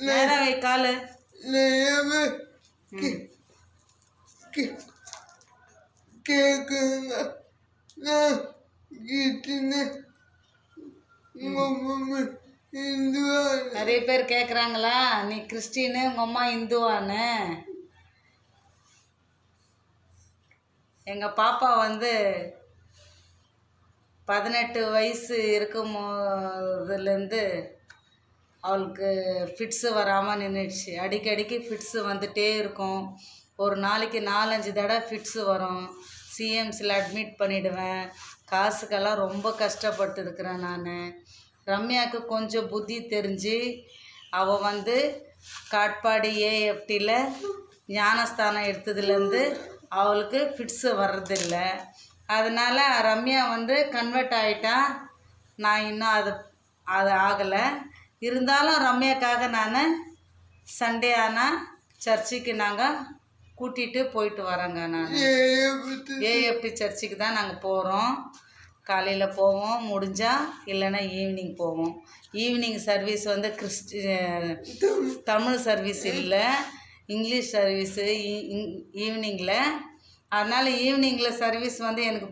நேரா வை காலு. கேக்குங்க நான் கிறிஸ்டின்னு இந்துவா. நிறைய பேர் கேட்குறாங்களா நீ கிறிஸ்டின்னு உங்கள் அம்மா இந்துவான்னு. எங்கள் பாப்பா வந்து 18 வயசு இருக்கும் போதுலேருந்து அவளுக்கு ஃபிட்ஸு வராமல் நின்றுடுச்சு. அடிக்கடிக்கு ஃபிட்ஸு வந்துகிட்டே இருக்கும். ஒரு நாளைக்கு 4-5 தடவை ஃபிட்ஸு வரும். சிஎம்சியில் அட்மிட் பண்ணிவிடுவேன். காசுக்கெல்லாம் ரொம்ப கஷ்டப்பட்டு இருக்கிறேன் நான். ரம்யாவுக்கு கொஞ்சம் புத்தி தெரிஞ்சு அவள் வந்து காட்பாடி ஏஎஃப்டியில் ஞானஸ்தானம் எடுத்ததுலேருந்து அவளுக்கு ஃபிட்ஸு வர்றதில்ல. அதனால் ரம்யா வந்து கன்வெர்ட் ஆகிட்டா. நான் இன்னும் அது ஆகலை. இருந்தாலும் ரம்யாக்காக நான் சண்டே ஆனால் சர்ச்சுக்கு நாங்கள் கூட்டிகிட்டு போயிட்டு வரோங்க. நான் ஏஎஃப்டி சர்ச்சுக்கு தான் நாங்கள் போகிறோம். காலையில் போவோம் முடிஞ்சால், இல்லைன்னா ஈவினிங் போவோம். ஈவினிங் சர்வீஸ் வந்து தமிழ் சர்வீஸ் இல்லை, இங்கிலீஷ் சர்வீஸு ஈவினிங்கில். அதனால் ஈவினிங்கில் சர்வீஸ் வந்து எனக்கு